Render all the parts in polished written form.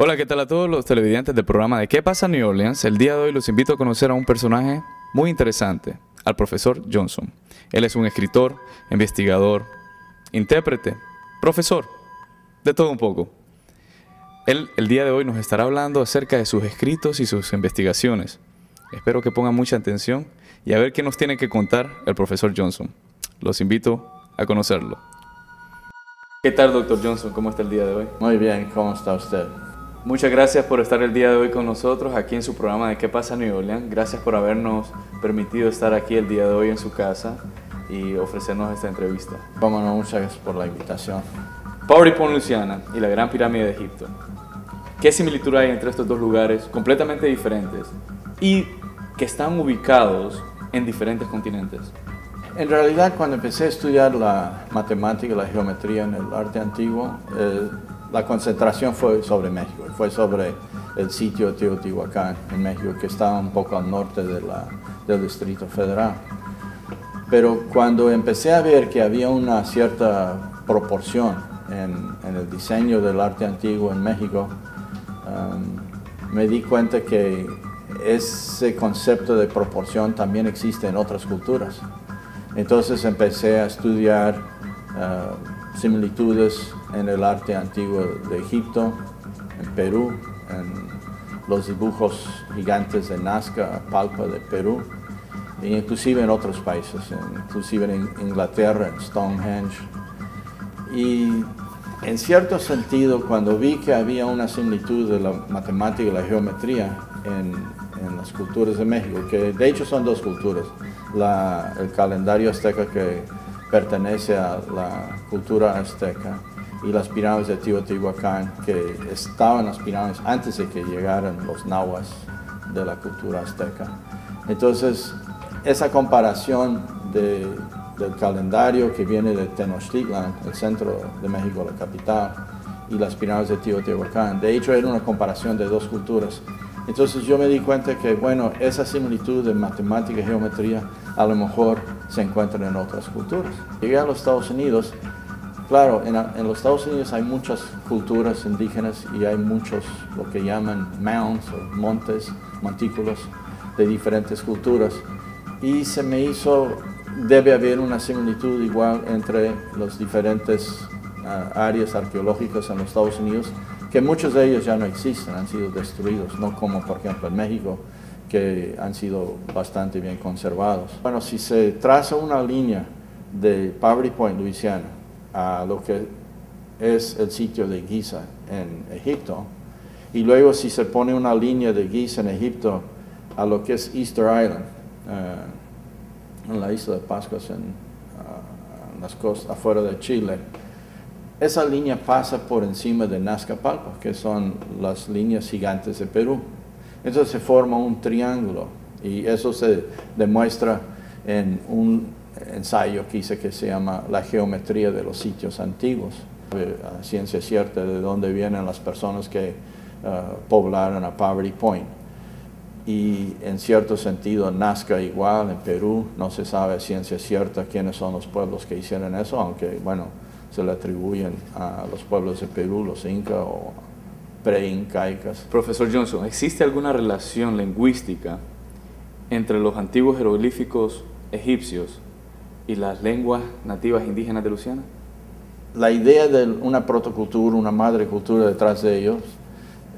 Hola, ¿qué tal a todos los televidentes del programa de ¿Qué pasa en New Orleans? El día de hoy los invito a conocer a un personaje muy interesante, al profesor Johnson. Él es un escritor, investigador, intérprete, profesor, de todo un poco. Él el día de hoy nos estará hablando acerca de sus escritos y sus investigaciones. Espero que pongan mucha atención y a ver qué nos tiene que contar el profesor Johnson. Los invito a conocerlo. ¿Qué tal, doctor Johnson? ¿Cómo está el día de hoy? Muy bien, ¿cómo está usted? Muchas gracias por estar el día de hoy con nosotros aquí en su programa de ¿Qué pasa en New Orleans? Gracias por habernos permitido estar aquí el día de hoy en su casa y ofrecernos esta entrevista. Bueno, muchas gracias por la invitación. Powderly Point, Luisiana y la Gran Pirámide de Egipto. ¿Qué similitud hay entre estos dos lugares completamente diferentes y que están ubicados en diferentes continentes? En realidad, cuando empecé a estudiar la matemática y la geometría en el arte antiguo, la concentración fue sobre México, fue sobre el sitio de Teotihuacán en México, que está un poco al norte del Distrito Federal. Pero cuando empecé a ver que había una cierta proporción en el diseño del arte antiguo en México, me di cuenta que ese concepto de proporción también existe en otras culturas. Entonces empecé a estudiar similitudes en el arte antiguo de Egipto, en Perú, en los dibujos gigantes de Nazca, Palpa de Perú, e inclusive en otros países, inclusive en Inglaterra, en Stonehenge. Y en cierto sentido, cuando vi que había una similitud de la matemática y la geometría en las culturas de México, que de hecho son dos culturas, el calendario azteca que pertenece a la cultura azteca y las pirámides de Teotihuacán, que estaban las pirámides antes de que llegaran los nahuas de la cultura azteca. Entonces, esa comparación del calendario que viene de Tenochtitlan, el centro de México, la capital, y las pirámides de Teotihuacán, de hecho era una comparación de dos culturas. Entonces yo me di cuenta que, bueno, esa similitud de matemática y geometría a lo mejor se encuentra en otras culturas. Llegué a los Estados Unidos, claro, en los Estados Unidos hay muchas culturas indígenas y hay muchos, lo que llaman mounds o montes, montículos de diferentes culturas. Y se me hizo, debe haber una similitud igual entre las diferentes áreas arqueológicas en los Estados Unidos, que muchos de ellos ya no existen, han sido destruidos, no como por ejemplo en México, que han sido bastante bien conservados. Bueno, si se traza una línea de Powderly Point, Luisiana, a lo que es el sitio de Giza en Egipto, y luego si se pone una línea de Giza en Egipto a lo que es Easter Island, en la isla de Pascua, en las costas afuera de Chile, esa línea pasa por encima de Nazca Palpa, que son las líneas gigantes de Perú. Entonces se forma un triángulo y eso se demuestra en un ensayo que hice que se llama La geometría de los sitios antiguos. A ciencia cierta de dónde vienen las personas que poblaron a Powderly Point. Y en cierto sentido Nazca igual, en Perú no se sabe a ciencia cierta quiénes son los pueblos que hicieron eso, aunque bueno, se le atribuyen a los pueblos de Perú, los incas o pre-incaicas. Profesor Johnson, ¿existe alguna relación lingüística entre los antiguos jeroglíficos egipcios y las lenguas nativas indígenas de Luisiana? La idea de una protocultura, una madre cultura detrás de ellos,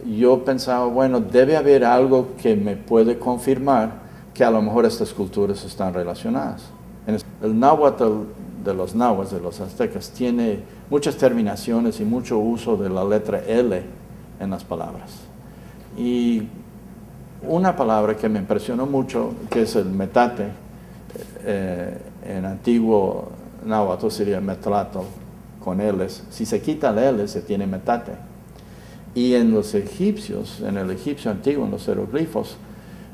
yo pensaba, bueno, debe haber algo que me puede confirmar que a lo mejor estas culturas están relacionadas. El náhuatl de los nahuas, de los aztecas, tiene muchas terminaciones y mucho uso de la letra L en las palabras. Y una palabra que me impresionó mucho, que es el metate, en antiguo náhuatl sería metlatl con L's. Si se quita el L, se tiene metate. Y en los egipcios, en el egipcio antiguo, en los jeroglifos,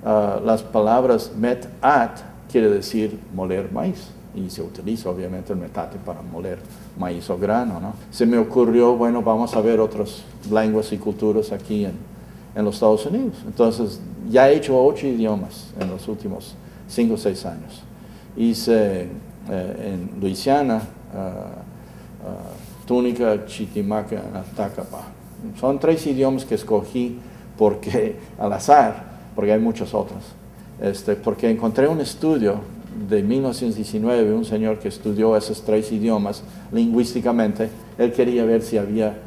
las palabras met-at quiere decir moler maíz. Y se utiliza obviamente el metate para moler maíz o grano, ¿no? Se me ocurrió, bueno, vamos a ver otras lenguas y culturas aquí en los Estados Unidos. Entonces, ya he hecho 8 idiomas en los últimos 5 o 6 años. Hice en Luisiana, Túnica, Chitimaca, Atacapa. Son 3 idiomas que escogí porque, al azar, porque hay muchos otros. Porque encontré un estudio de 1919, un señor que estudió esos 3 idiomas lingüísticamente. Él quería ver si había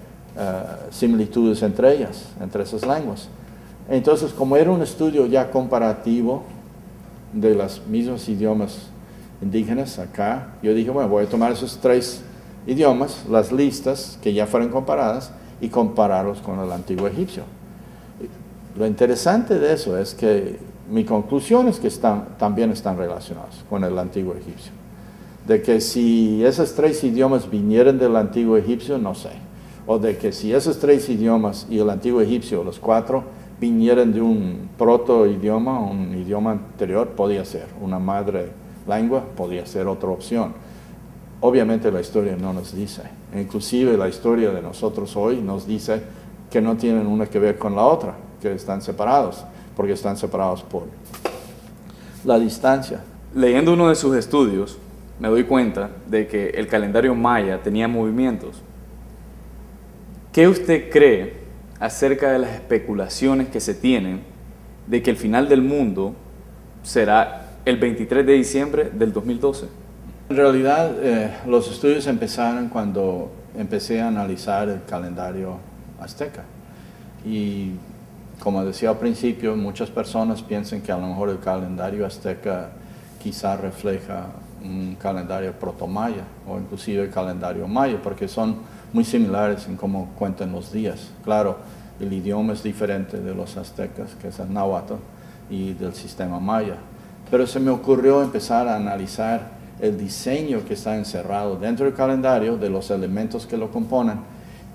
similitudes entre ellas, entre esas lenguas. Entonces, como era un estudio ya comparativo de los mismos idiomas indígenas acá, yo dije, bueno, voy a tomar esos 3 idiomas, las listas que ya fueron comparadas, y compararlos con el antiguo egipcio. Lo interesante de eso es que mi conclusión es que también están relacionados con el antiguo egipcio. De que si esos 3 idiomas vinieran del antiguo egipcio, no sé. O de que si esos 3 idiomas y el antiguo egipcio, los 4, vinieran de un proto-idioma, un idioma anterior, podía ser. Una madre lengua podía ser otra opción. Obviamente la historia no nos dice. Inclusive la historia de nosotros hoy nos dice que no tienen una que ver con la otra, que están separados, porque están separados por la distancia. Leyendo uno de sus estudios, me doy cuenta de que el calendario maya tenía movimientos. ¿Qué usted cree acerca de las especulaciones que se tienen de que el final del mundo será el 23 de diciembre del 2012? En realidad, los estudios empezaron cuando empecé a analizar el calendario azteca. Y como decía al principio, muchas personas piensan que a lo mejor el calendario azteca quizá refleja un calendario protomaya o inclusive el calendario maya, porque son muy similares en cómo cuentan los días. Claro, el idioma es diferente de los aztecas, que es el náhuatl, y del sistema maya. Pero se me ocurrió empezar a analizar el diseño que está encerrado dentro del calendario, de los elementos que lo componen,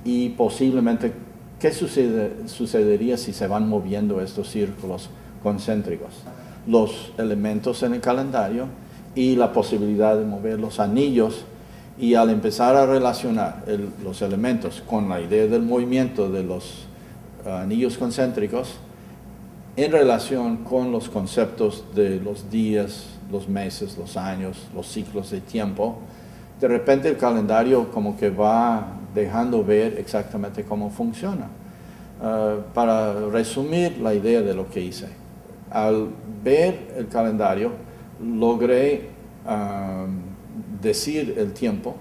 y posiblemente qué sucedería si se van moviendo estos círculos concéntricos. Los elementos en el calendario y la posibilidad de mover los anillos, y al empezar a relacionar los elementos con la idea del movimiento de los anillos concéntricos en relación con los conceptos de los días, los meses, los años, los ciclos de tiempo, de repente el calendario como que va dejando ver exactamente cómo funciona. Para resumir la idea de lo que hice, al ver el calendario logré decir el tiempo,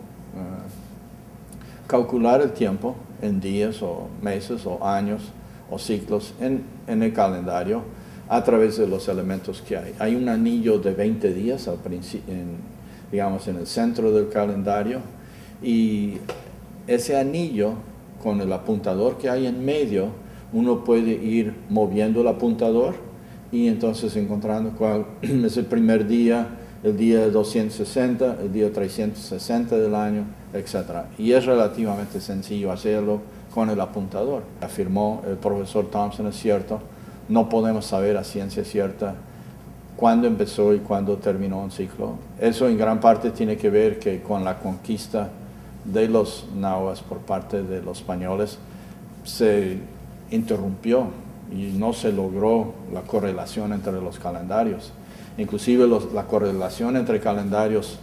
calcular el tiempo en días o meses o años o ciclos en el calendario a través de los elementos que hay. Hay un anillo de 20 días digamos en el centro del calendario, y ese anillo con el apuntador que hay en medio, uno puede ir moviendo el apuntador y entonces encontrando cuál es el primer día, el día 260, el día 360 del año, etc. Y es relativamente sencillo hacerlo con el apuntador. Afirmó el profesor Thompson, es cierto, no podemos saber a ciencia cierta cuándo empezó y cuándo terminó un ciclo. Eso en gran parte tiene que ver que con la conquista de los nahuas por parte de los españoles se interrumpió y no se logró la correlación entre los calendarios. Inclusive la correlación entre calendarios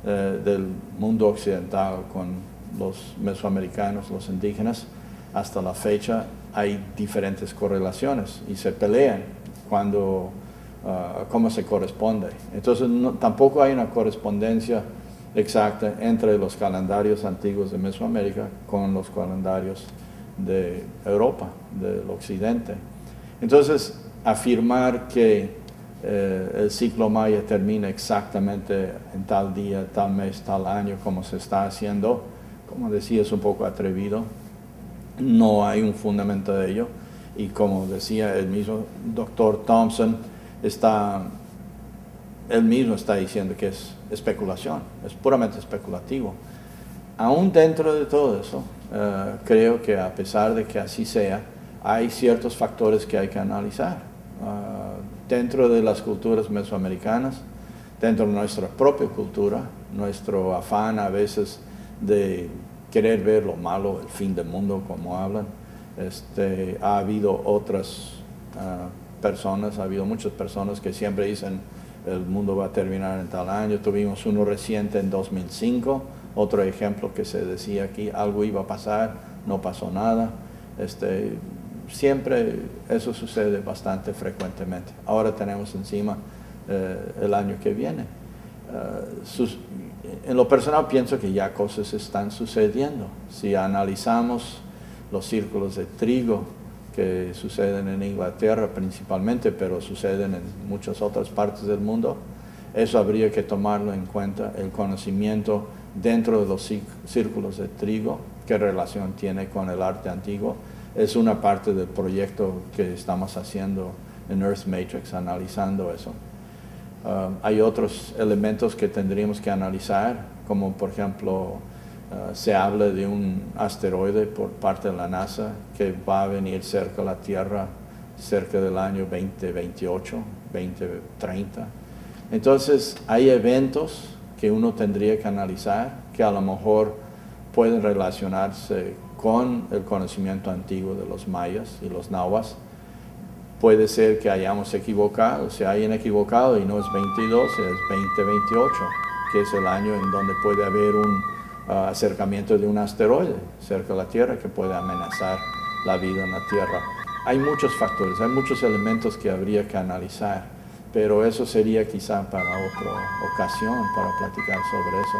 del mundo occidental con los mesoamericanos, los indígenas, hasta la fecha hay diferentes correlaciones y se pelean cuando cómo se corresponde. Entonces tampoco hay una correspondencia exacta entre los calendarios antiguos de Mesoamérica con los calendarios de Europa, del occidente. Entonces, afirmar que el ciclo maya termina exactamente en tal día, tal mes, tal año, como se está haciendo, como decía, es un poco atrevido. No hay un fundamento de ello. Y como decía el mismo doctor Thompson, él mismo está diciendo que es especulación, es puramente especulativo. Aún dentro de todo eso, creo que a pesar de que así sea, hay ciertos factores que hay que analizar. Dentro de las culturas mesoamericanas, dentro de nuestra propia cultura, nuestro afán a veces de querer ver lo malo, el fin del mundo, como hablan, ha habido otras personas, ha habido muchas personas que siempre dicen el mundo va a terminar en tal año. Tuvimos uno reciente en 2005, otro ejemplo que se decía aquí, algo iba a pasar, no pasó nada. Siempre eso sucede bastante frecuentemente. Ahora tenemos encima el año que viene. En lo personal pienso que ya cosas están sucediendo. Si analizamos los círculos de trigo que suceden en Inglaterra principalmente, pero suceden en muchas otras partes del mundo, eso habría que tomarlo en cuenta, el conocimiento dentro de los círculos de trigo, qué relación tiene con el arte antiguo. Es una parte del proyecto que estamos haciendo en Earth Matrix, analizando eso. Hay otros elementos que tendríamos que analizar, como por ejemplo, se habla de un asteroide por parte de la NASA que va a venir cerca de la Tierra cerca del año 2028, 2030. Entonces, hay eventos que uno tendría que analizar que a lo mejor pueden relacionarse con el conocimiento antiguo de los mayas y los nahuas. Puede ser que hayamos equivocado, se hayan equivocado y no es 22, es 2028, que es el año en donde puede haber un acercamiento de un asteroide cerca de la Tierra que puede amenazar la vida en la Tierra. Hay muchos factores, hay muchos elementos que habría que analizar, pero eso sería quizá para otra ocasión, para platicar sobre eso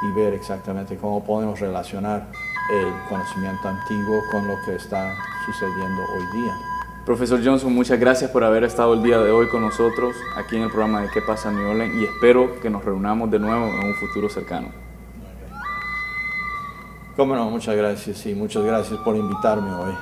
y ver exactamente cómo podemos relacionar el conocimiento antiguo con lo que está sucediendo hoy día. Profesor Johnson, muchas gracias por haber estado el día de hoy con nosotros aquí en el programa de ¿Qué pasa en New Orleans? Y espero que nos reunamos de nuevo en un futuro cercano. Cómo no, muchas gracias y muchas gracias por invitarme hoy.